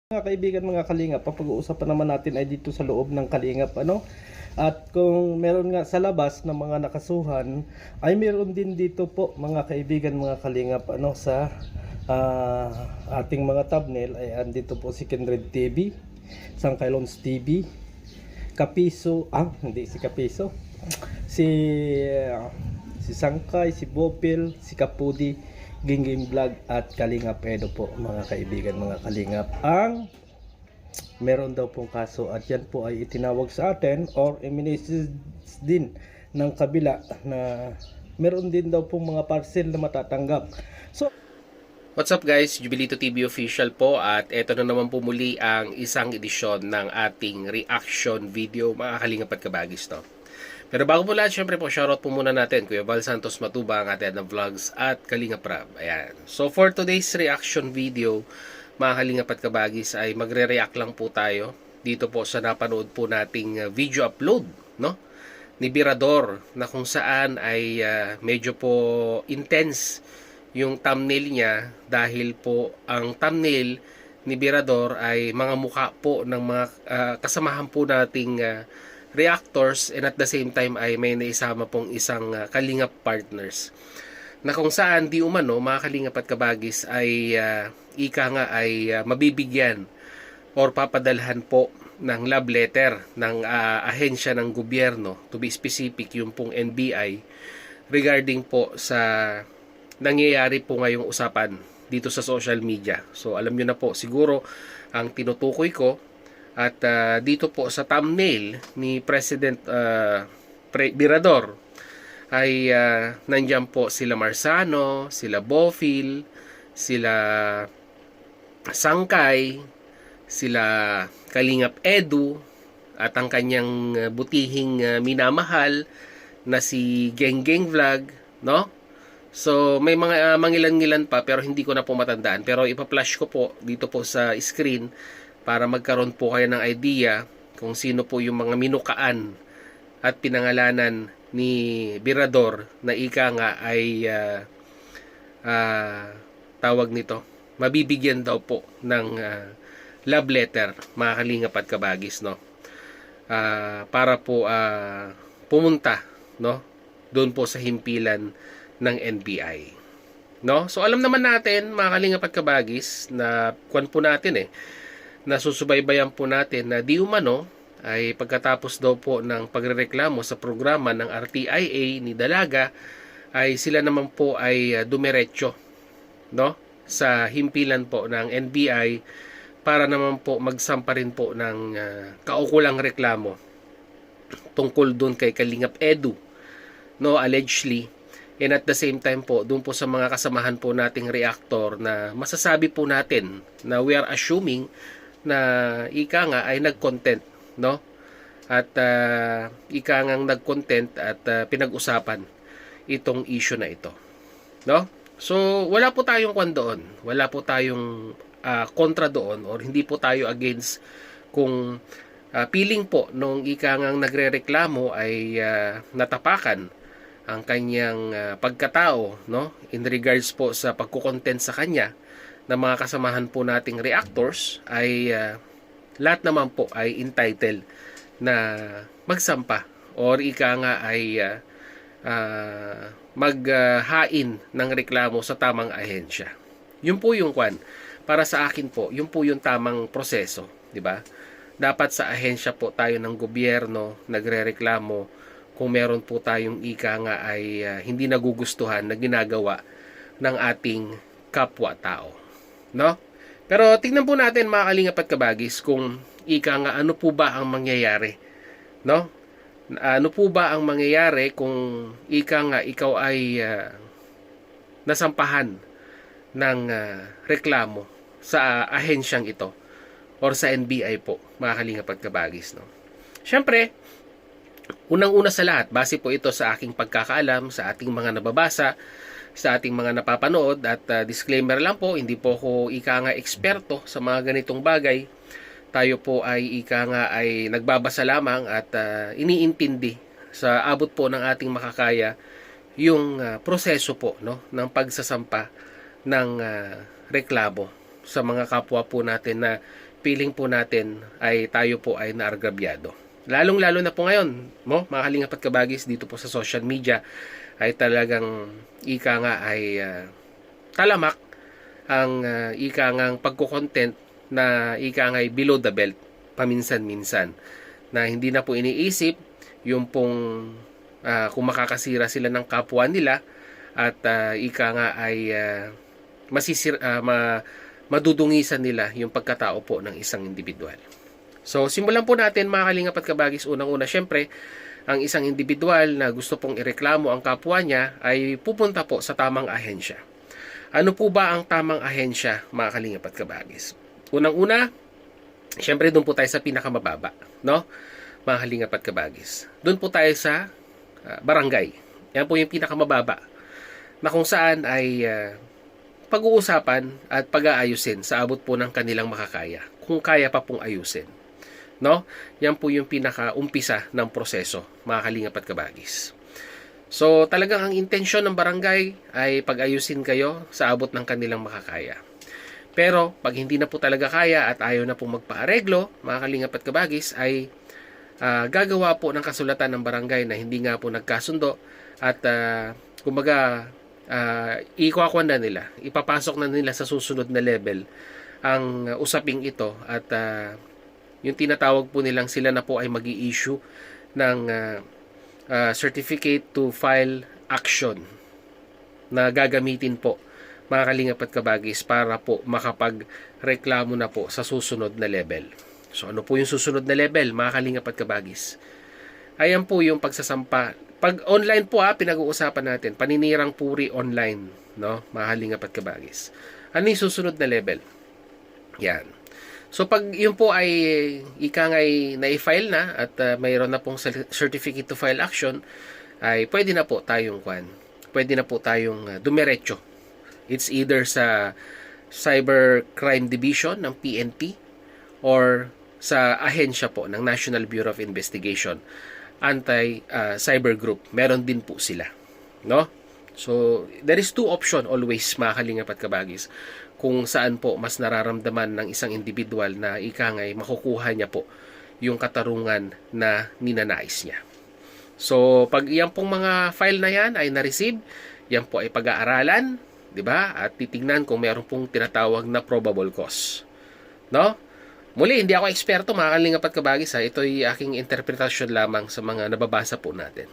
Mga kaibigan, mga kalingap, papag-uusapan naman natin ay dito sa loob ng kalingap, ano? At kung meron nga sa labas ng mga nakasuhan, ay meron din dito po mga kaibigan, mga kalingap, ano, sa ating mga thumbnail ay andito po si Kindred TV, Sangkailons TV, Kapiso, hindi si Kapiso, si si Sangkay, si Bopil, si Kapudi, Gingging Vlog at Kalingap Edo po, mga kaibigan, mga kalingap. Ang meron daw pong kaso at yan po ay itinawag sa atin or i-message din ng kabila na meron din daw pong mga parcel na matatanggap. So, what's up guys? Jubilito TV official po at eto na naman po muli ang isang edisyon ng ating reaction video, mga kalingap at kabagis, no? Pero bago po lahat, syempre po, shoutout po muna natin Kuya Val Santos Matuba, ang ating ng vlogs at Kalingap Rab. Ayan. So for today's reaction video, mga kalingap at kabagis, ay magre-react lang po tayo dito po sa napanood po nating video upload, no? Ni Birador, na kung saan ay medyo po intense yung thumbnail niya dahil po ang thumbnail ni Birador ay mga mukha po ng mga kasamahan po nating reactors, and at the same time ay may naisama pong isang kalingap partners na kung saan di umano, mga kalingap at kabagis, ay ika nga ay mabibigyan or papadalhan po ng love letter ng ahensya ng gobyerno, to be specific yung pong NBI, regarding po sa nangyayari po ngayong usapan dito sa social media. So alam nyo na po siguro ang tinutukoy ko. At dito po sa thumbnail ni President Birador ay nandiyan po sila Marzano, sila Bofil, sila Sangkay, sila Kalingap Edu, at ang kanyang butihing minamahal na si Genggeng Vlog, no? So may mga mangilan-ngilan pa pero hindi ko na po matandaan, pero ipa-flash ko po dito po sa screen para magkaroon po kayo ng idea kung sino po yung mga minukaan at pinangalanan ni Birador na ika nga ay tawag nito, mabibigyan daw po ng love letter, mga kalingap at kabagis, no? Para po pumunta, no, doon po sa himpilan ng NBI, no? So alam naman natin, mga kalingap at kabagis, na kwan po natin nasusubaybayan po natin na di umano ay pagkatapos daw po ng pagrereklamo sa programa ng RTIA ni Dalaga ay sila naman po ay dumiretso, no, sa himpilan po ng NBI para naman po magsampa rin po ng kaukulang reklamo tungkol doon kay Kalingap Edu, no, allegedly. And at the same time po, doon po sa mga kasamahan po nating reactor na masasabi po natin na we are assuming na ika nga ay nag-content, no? At ika nga nag-content at pinag-usapan itong issue na ito, no? So wala po tayong kwan doon, wala po tayong kontra doon, or hindi po tayo against kung feeling po nung ika nga nagrereklamo ay natapakan ang kanyang pagkatao, no, in regards po sa pagko-content sa kanya na mga kasamahan po nating reactors, ay lahat naman po ay entitled na magsampa or ika nga ay maghain ng reklamo sa tamang ahensya. Yun po yung kwan. Para sa akin po, yun po yung tamang proseso, di ba? Dapat sa ahensya po tayo ng gobyerno nagrereklamo kung meron po tayong ika nga ay hindi nagugustuhan na ginagawa ng ating kapwa-tao, no? Pero tingnan po natin, mga kalingap at kabagis, kung ika nga ano po ba ang mangyayari, no? Ano po ba ang mangyayari kung ika nga ikaw ay nasampahan ng reklamo sa ahensyang ito or sa NBI po, mga kalingap at kabagis, no? Syempre, unang-una sa lahat, base po ito sa aking pagkakaalam, sa ating mga nababasa, sa ating mga napapanood, at disclaimer lang po, hindi po ako ika nga eksperto sa mga ganitong bagay. Tayo po ay ika nga ay nagbabasa lamang at iniintindi sa abot po ng ating makakaya yung proseso po, no, ng pagsasampa ng reklamo sa mga kapwa po natin na feeling po natin ay tayo po ay naargrabyado. Lalong-lalo na po ngayon, mga kalingap at kabagis, dito po sa social media ay talagang ika nga ay talamak ang ika ngang pagko-content na ika nga ay below the belt paminsan-minsan, na hindi na po iniisip yung pong kung makakasira sila ng kapwa nila at ika nga ay madudungisan nila yung pagkatao po ng isang individual. So, simulan po natin mga kalingap at kabagis. Unang-una, syempre, ang isang individual na gusto pong ireklamo ang kapwa niya ay pupunta po sa tamang ahensya. Ano po ba ang tamang ahensya, mga kalingap at kabagis? Unang-una, syempre doon po tayo sa pinakamababa, no? Mga kalingap at kabagis. Doon po tayo sa barangay. Yan po yung pinakamababa na kung saan ay pag-uusapan at pag-aayusin sa abot po ng kanilang makakaya. Kung kaya pa pong ayusin. No? Yan po yung pinaka-umpisa ng proseso, mga kalingap at kabagis. So, talagang ang intensyon ng barangay ay pag-ayusin kayo sa abot ng kanilang makakaya. Pero, pag hindi na po talaga kaya at ayaw na pong magpaareglo, mga kalingap at kabagis, ay gagawa po ng kasulatan ng barangay na hindi nga po nagkasundo at kumbaga ikuha na nila, ipapasok na nila sa susunod na level ang usaping ito at yung tinatawag po nilang sila na po ay mag-i-issue ng certificate to file action na gagamitin po, mga kalingap at kabagis, para po makapagreklamo na po sa susunod na level. So ano po yung susunod na level, mga kalingap at kabagis? Ayan po yung pagsasampa. Pag online po pinag-uusapan natin, paninirang puri online, no? Mga kalingap at kabagis. Ano yung susunod na level? Yan. So pag yun po ay ika ngay na-file na at mayroon na pong certificate to file action, ay pwede na po tayong pwede na po tayong dumiretso. It's either sa Cybercrime Division ng PNP or sa ahensya po ng National Bureau of Investigation, Anti-Cyber Group. Meron din po sila, no? So there is two option always, mga kalingap at kabagis, kung saan po mas nararamdaman ng isang individual na ikangay makukuha niya po yung katarungan na ninanais niya. So pag yan pong mga file na yan ay na-receive, yan po ay pag-aaralan, di ba? At titingnan kung meron pong tinatawag na probable cause, no? Muli, hindi ako eksperto, mga kalingap at kabagis, ito ay aking interpretasyon lamang sa mga nababasa po natin.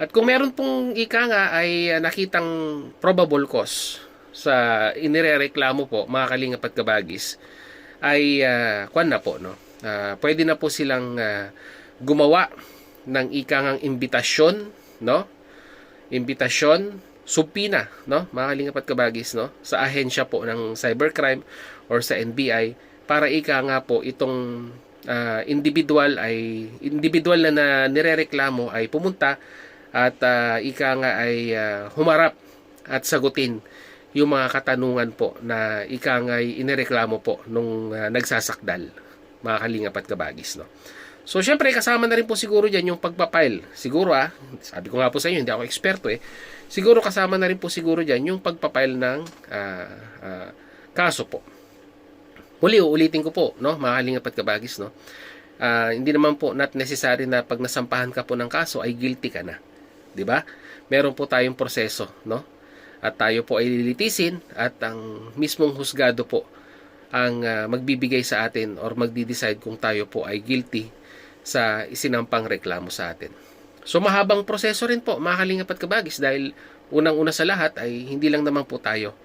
At kung meron pong ika nga ay nakitang probable cause sa inirereklamo po, mga kalingap at kabagis, ay pwede na po silang gumawa ng ika ngang imbitasyon, no? Imbitasyon, subpina, no? Mga kalingap at kabagis, no? Sa ahensya po ng cybercrime or sa NBI, para ika nga po itong individual na nirereklamo ay pumunta at ika nga ay humarap at sagutin yung mga katanungan po na ika nga ay inireklamo po nung nagsasakdal, mga kalingap at kabagis, no? So syempre kasama na rin po siguro diyan yung pagpapile. Siguro sabi ko nga po sa inyo, hindi ako eksperto siguro kasama na rin po siguro diyan yung pagpapile ng kaso po. Muli, uulitin ko po, no, mga kalingap at kabagis, no? Hindi naman po not necessary na pag nasampahan ka po ng kaso ay guilty ka na. 'Di ba? Meron po tayong proseso, no? At tayo po ay lilitisin at ang mismong husgado po ang magbibigay sa atin or magdi-decide kung tayo po ay guilty sa isinampang reklamo sa atin. So mahabang proseso rin po, mga kalingap at kabagis, dahil unang-una sa lahat ay hindi lang naman po tayo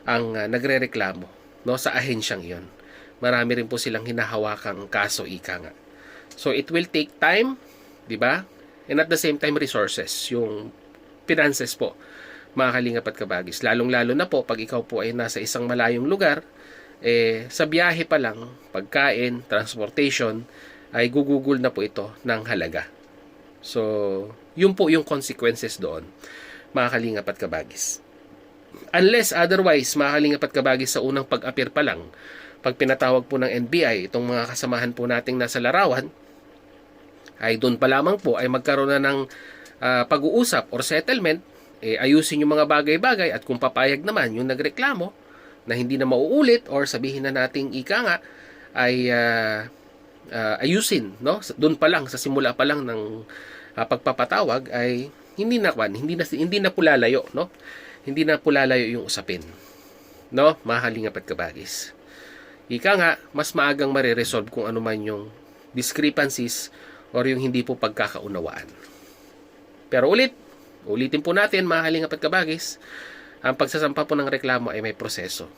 ang nagrereklamo, no, sa ahensyang iyon. Marami rin po silang hinahawakang kaso, ika nga. So it will take time, di ba? And at the same time resources, yung finances po, mga kalingap at kabagis. Lalong-lalo na po pag ikaw po ay nasa isang malayong lugar, sa biyahe pa lang, pagkain, transportation, ay gugugol na po ito ng halaga. So, yun po yung consequences doon, mga kalingap at kabagis. Unless otherwise, mga kalingap at kabagis, sa unang pag-appear pa lang, pag pinatawag po ng NBI, itong mga kasamahan po nating nasa larawan, ay doon pa lamang po ay magkaroon na ng pag-uusap or settlement, ayusin yung mga bagay-bagay at kung papayag naman yung nagreklamo na hindi na mauulit or sabihin na nating ika nga ay ayusin, no? Doon pa lang, sa simula pa lang ng pagpapatawag ay hindi na po lalayo, no? Hindi na po lalayo yung usapin, no? Mga kalingap at kabagis. Ika nga, mas maagang mariresolve kung ano man yung discrepancies or yung hindi po pagkakaunawaan. Pero ulitin po natin, mga kalingap at kabagis, ang pagsasampa po ng reklamo ay may proseso.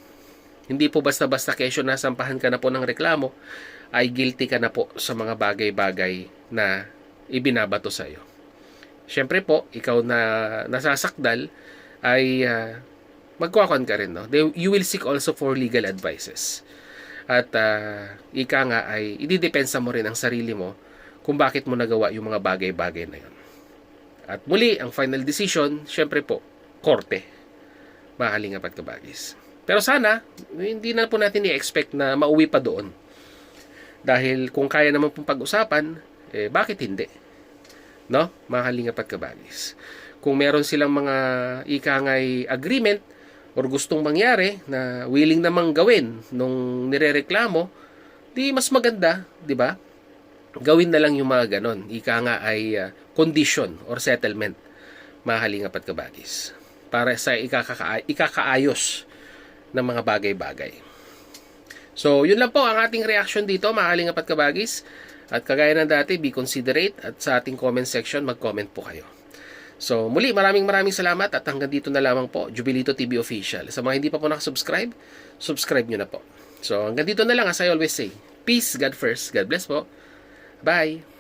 Hindi po basta-basta kesyo nasampahan ka na po ng reklamo, ay guilty ka na po sa mga bagay-bagay na ibinabato sa iyo. Siyempre po, ikaw na nasasakdal ay magkwakon ka rin, no? You will seek also for legal advices. At ika nga ay ididepensa mo rin ang sarili mo kung bakit mo nagawa yung mga bagay-bagay na yun. At muli, ang final decision, siyempre po, korte. Mga kalingap at kabagis. Pero sana, hindi na po natin i-expect na mauwi pa doon. Dahil kung kaya naman pong pag-usapan, bakit hindi? No? Mga kalingap at kabagis. Kung meron silang mga ikangay agreement or gustong mangyari na willing namang gawin nung nirereklamo, di mas maganda, di ba? Gawin na lang yung mga ganon. Ika nga ay condition or settlement, mga kalingap at kabagis. Para sa ikakaayos ng mga bagay-bagay. So, yun lang po ang ating reaction dito, mga kalingap at kabagis. At kagaya ng dati, be considerate at sa ating comment section, mag-comment po kayo. So, muli, maraming salamat at hanggang dito na lamang po, Jubilito TV Official. Sa mga hindi pa po nakasubscribe, subscribe nyo na po. So, hanggang dito na lang, as I always say, peace, God first, God bless po. Bye!